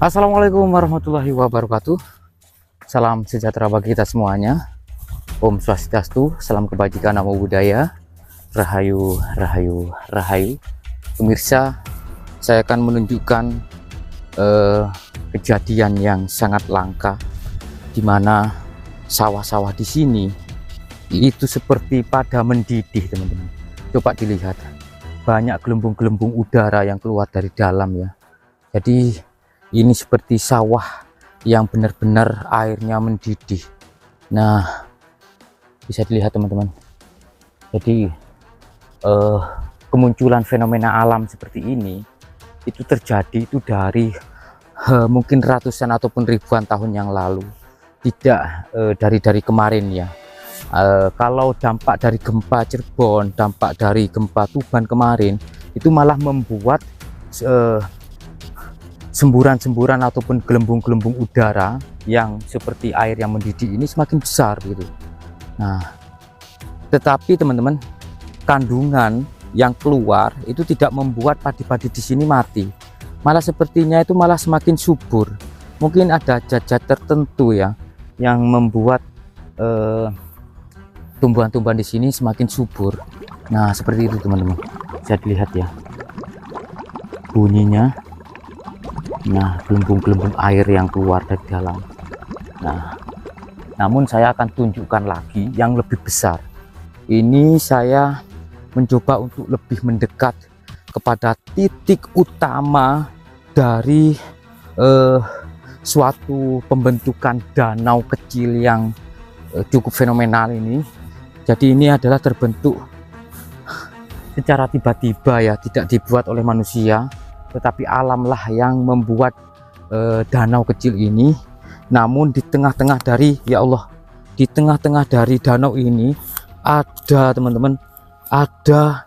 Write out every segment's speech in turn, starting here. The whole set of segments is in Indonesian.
Assalamualaikum warahmatullahi wabarakatuh. Salam sejahtera bagi kita semuanya. Om Swastiastu, salam kebajikan, namo buddhaya, rahayu, rahayu, rahayu. Pemirsa, saya akan menunjukkan kejadian yang sangat langka, di mana sawah-sawah di sini itu seperti pada mendidih, teman-teman. Coba dilihat, banyak gelembung-gelembung udara yang keluar dari dalam ya. Jadi ini seperti sawah yang benar-benar airnya mendidih. Nah, bisa dilihat teman-teman. Jadi kemunculan fenomena alam seperti ini itu terjadi itu dari mungkin ratusan ataupun ribuan tahun yang lalu, tidak dari kemarin ya. Kalau dampak dari gempa Cirebon, dampak dari gempa Tuban kemarin, itu malah membuat semburan-semburan ataupun gelembung-gelembung udara yang seperti air yang mendidih ini semakin besar gitu. Nah, tetapi teman-teman, kandungan yang keluar itu tidak membuat padi-padi di sini mati, malah sepertinya itu malah semakin subur. Mungkin ada zat-zat tertentu ya yang membuat tumbuhan-tumbuhan di sini semakin subur. Nah, seperti itu teman-teman, bisa dilihat ya bunyinya. Nah, gelembung-gelembung air yang keluar dari dalam. Nah, namun saya akan tunjukkan lagi yang lebih besar. Ini saya mencoba untuk lebih mendekat kepada titik utama dari suatu pembentukan danau kecil yang cukup fenomenal ini. Jadi ini adalah terbentuk secara tiba-tiba ya, tidak dibuat oleh manusia, tetapi alamlah yang membuat danau kecil ini. Namun di tengah-tengah dari, ya Allah, di tengah-tengah dari danau ini ada teman-teman, ada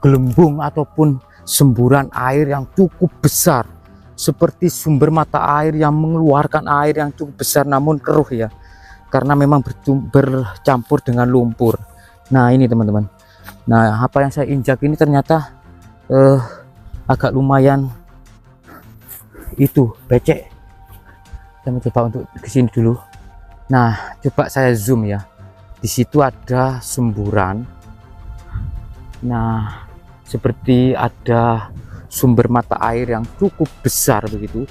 gelembung ataupun semburan air yang cukup besar, seperti sumber mata air yang mengeluarkan air yang cukup besar namun keruh ya, karena memang bercampur dengan lumpur. Nah ini teman-teman, nah apa yang saya injak ini ternyata agak lumayan itu becek. Saya mencoba untuk kesini dulu. Nah, coba saya zoom ya. Di situ ada semburan. Nah, seperti ada sumber mata air yang cukup besar begitu,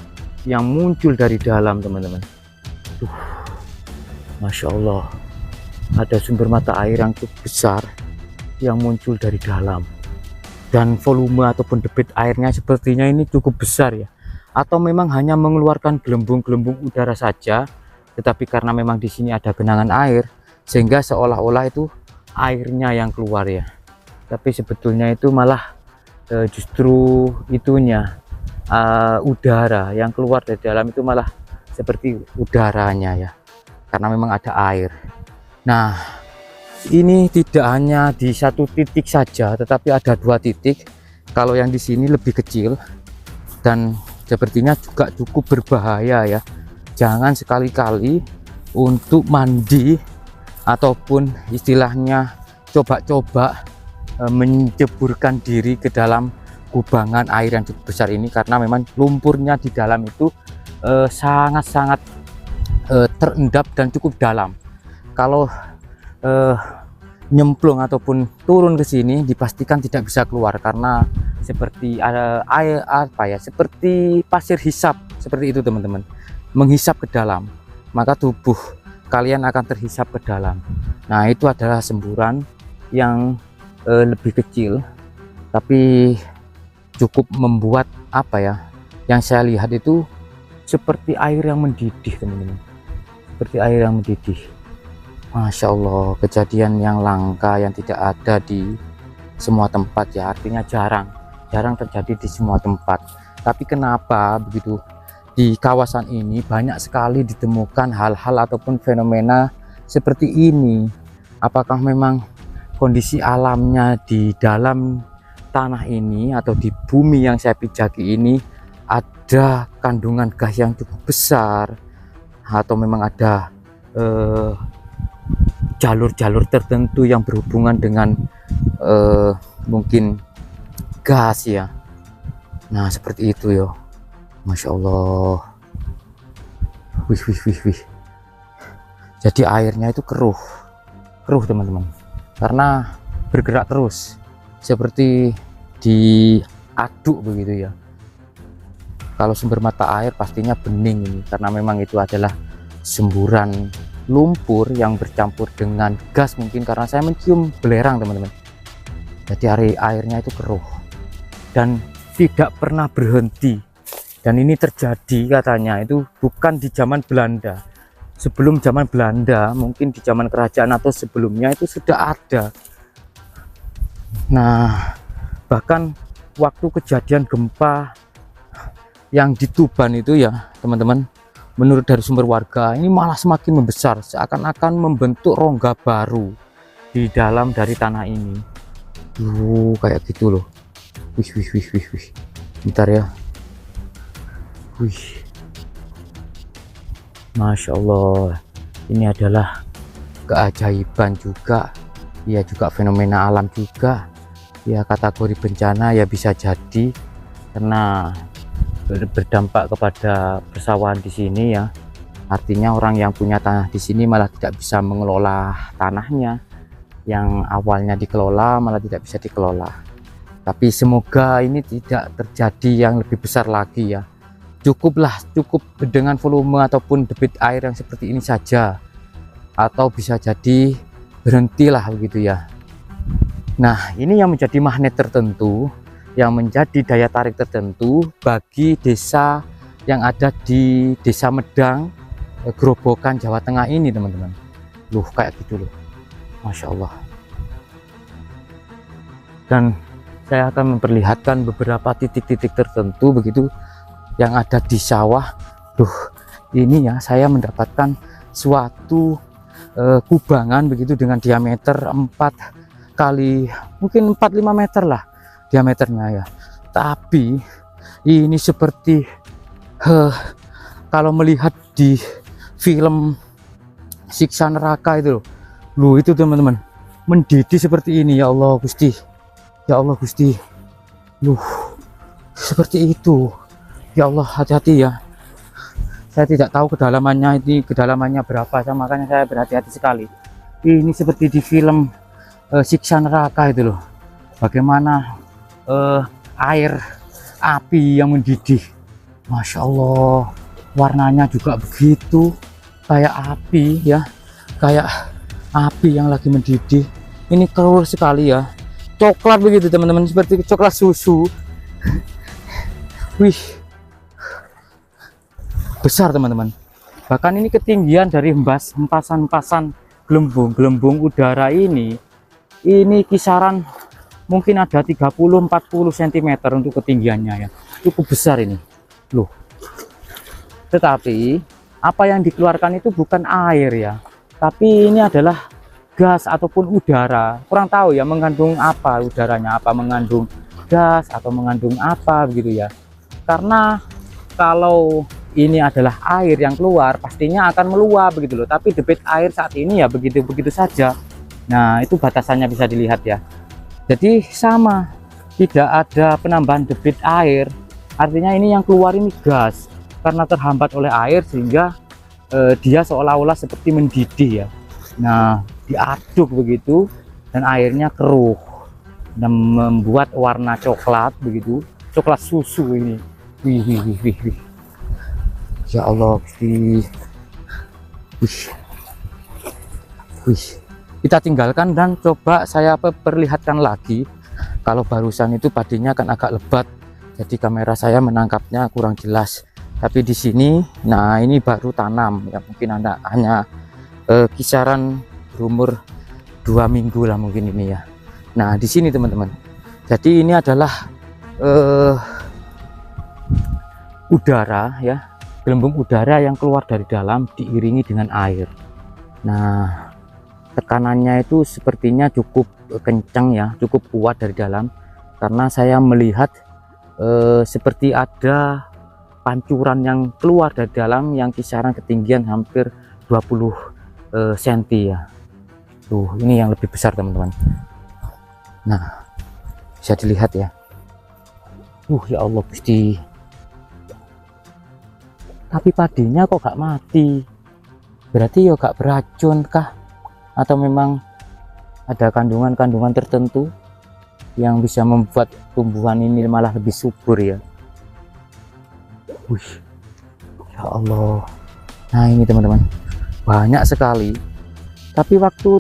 yang muncul dari dalam teman-teman. Masya Allah, ada sumber mata air yang cukup besar yang muncul dari dalam. Dan volume ataupun debit airnya sepertinya ini cukup besar ya, atau memang hanya mengeluarkan gelembung-gelembung udara saja, tetapi karena memang di sini ada genangan air sehingga seolah-olah itu airnya yang keluar ya, tapi sebetulnya itu malah justru itunya udara yang keluar dari dalam itu malah seperti udaranya ya, karena memang ada air. Nah, ini tidak hanya di satu titik saja, tetapi ada dua titik. Kalau yang di sini lebih kecil dan sepertinya juga cukup berbahaya ya. Jangan sekali-kali untuk mandi ataupun istilahnya coba-coba menceburkan diri ke dalam kubangan air yang cukup besar ini, karena memang lumpurnya di dalam itu sangat-sangat terendap dan cukup dalam. Kalau nyemplung ataupun turun ke sini dipastikan tidak bisa keluar, karena seperti ada air apa ya, seperti pasir hisap seperti itu teman-teman, menghisap ke dalam, maka tubuh kalian akan terhisap ke dalam. Nah, itu adalah semburan yang lebih kecil tapi cukup membuat apa ya, yang saya lihat itu seperti air yang mendidih teman-teman, seperti air yang mendidih. Masya Allah, kejadian yang langka yang tidak ada di semua tempat ya, artinya jarang terjadi di semua tempat. Tapi kenapa begitu, di kawasan ini banyak sekali ditemukan hal-hal ataupun fenomena seperti ini? Apakah memang kondisi alamnya di dalam tanah ini atau di bumi yang saya pijaki ini ada kandungan gas yang cukup besar, atau memang ada jalur-jalur tertentu yang berhubungan dengan mungkin gas ya. Nah, seperti itu yo. Masya Allah. Wih, wih, wih, wih. Jadi airnya itu keruh teman-teman, karena bergerak terus seperti diaduk begitu ya. Kalau sumber mata air pastinya bening ini, karena memang itu adalah semburan lumpur yang bercampur dengan gas, mungkin karena saya mencium belerang teman-teman. Jadi airnya itu keruh dan tidak pernah berhenti. Dan ini terjadi katanya itu bukan di zaman Belanda. Sebelum zaman Belanda, mungkin di zaman kerajaan atau sebelumnya itu sudah ada. Nah, bahkan waktu kejadian gempa yang di Tuban itu ya teman-teman, menurut dari sumber warga, ini malah semakin membesar, seakan-akan membentuk rongga baru di dalam dari tanah ini. Kayak gitu loh. Wih, wih, wih, wih, wih. Bentar ya. Wih, Masya Allah, ini adalah keajaiban juga ya, juga fenomena alam juga ya, kategori bencana ya bisa jadi, karena berdampak kepada persawahan di sini ya. Artinya orang yang punya tanah di sini malah tidak bisa mengelola tanahnya, yang awalnya dikelola malah tidak bisa dikelola. Tapi semoga ini tidak terjadi yang lebih besar lagi ya. Cukup dengan volume ataupun debit air yang seperti ini saja, atau bisa jadi berhentilah begitu ya. Nah, ini yang menjadi magnet tertentu, yang menjadi daya tarik tertentu bagi desa yang ada di Desa Medang, Grobogan, Jawa Tengah ini teman-teman. Kayak gitu loh, Masya Allah. Dan saya akan memperlihatkan beberapa titik-titik tertentu begitu yang ada di sawah. Ini ya, saya mendapatkan suatu kubangan begitu dengan diameter 4 kali mungkin 4-5 meter lah diameternya ya. Tapi ini seperti kalau melihat di film Siksa Neraka itu loh, itu teman-teman, mendidih seperti ini. Ya Allah Gusti, ya Allah Gusti, seperti itu. Ya Allah, hati-hati ya. Saya tidak tahu kedalamannya berapa, makanya saya berhati-hati sekali. Ini seperti di film Siksa Neraka itu loh, bagaimana air api yang mendidih. Masya Allah, warnanya juga begitu kayak api ya, kayak api yang lagi mendidih. Ini keruh sekali ya, coklat begitu teman-teman, seperti coklat susu. Wih, besar teman-teman. Bahkan ini ketinggian dari hempasan gelembung udara ini kisaran mungkin ada 30-40 cm untuk ketinggiannya ya, cukup besar ini loh. Tetapi apa yang dikeluarkan itu bukan air ya, tapi ini adalah gas ataupun udara. Kurang tahu ya mengandung apa udaranya, apa mengandung gas atau mengandung apa begitu ya. Karena kalau ini adalah air yang keluar, pastinya akan meluap begitu loh. Tapi debit air saat ini ya begitu-begitu saja. Nah, itu batasannya bisa dilihat ya. Jadi sama, tidak ada penambahan debit air. Artinya ini yang keluar ini gas, karena terhambat oleh air sehingga dia seolah-olah seperti mendidih ya. Nah, diaduk begitu dan airnya keruh dan membuat warna coklat begitu, coklat susu ini. Wih. Ya Allah Gusti. Wih. Kita tinggalkan dan coba saya perlihatkan lagi. Kalau barusan itu padinya kan agak lebat, jadi kamera saya menangkapnya kurang jelas. Tapi di sini, nah ini baru tanam ya, mungkin Anda hanya kisaran berumur 2 minggu lah mungkin ini ya. Nah di sini teman-teman, jadi ini adalah udara ya, gelembung udara yang keluar dari dalam diiringi dengan air. Nah, tekanannya itu sepertinya cukup kencang ya, cukup kuat dari dalam, karena saya melihat seperti ada pancuran yang keluar dari dalam yang kisaran ketinggian hampir 20 cm ya. Ini yang lebih besar teman-teman. Nah, bisa dilihat ya. Ya Allah Gusti. tapi padinya kok gak mati. Berarti ya gak beracun kah, atau memang ada kandungan-kandungan tertentu yang bisa membuat tumbuhan ini malah lebih subur ya. Wih, ya Allah. Nah ini teman-teman, banyak sekali. Tapi waktu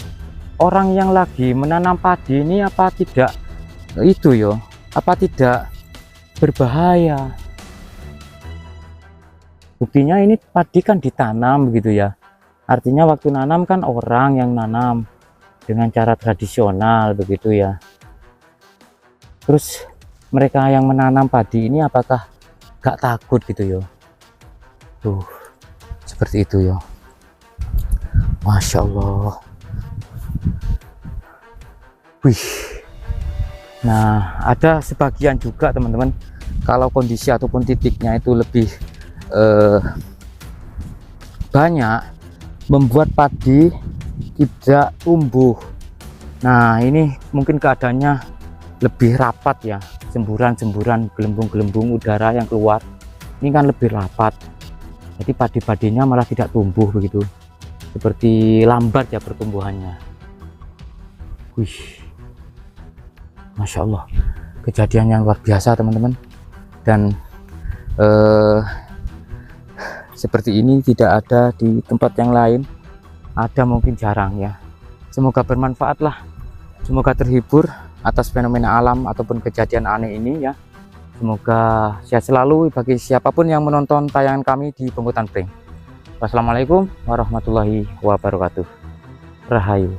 orang yang lagi menanam padi ini apa tidak itu yo, apa tidak berbahaya? Buktinya ini padi kan ditanam begitu ya. Artinya waktu nanam kan orang yang nanam dengan cara tradisional begitu ya. Terus mereka yang menanam padi ini apakah gak takut gitu yo? Tuh, seperti itu yo. Masya Allah. Wih. Nah, ada sebagian juga teman-teman, kalau kondisi ataupun titiknya itu lebih banyak, membuat padi tidak tumbuh. Nah ini mungkin keadaannya lebih rapat ya, semburan-semburan, gelembung-gelembung udara yang keluar ini kan lebih rapat, jadi padi-padinya malah tidak tumbuh begitu, seperti lambat ya pertumbuhannya. Wih, Masya Allah, kejadian yang luar biasa teman-teman. Dan seperti ini tidak ada di tempat yang lain, ada mungkin jarang ya. Semoga bermanfaat lah, semoga terhibur atas fenomena alam ataupun kejadian aneh ini ya. Semoga sehat selalu bagi siapapun yang menonton tayangan kami di Penghutan Pring. Wassalamualaikum warahmatullahi wabarakatuh. Rahayu.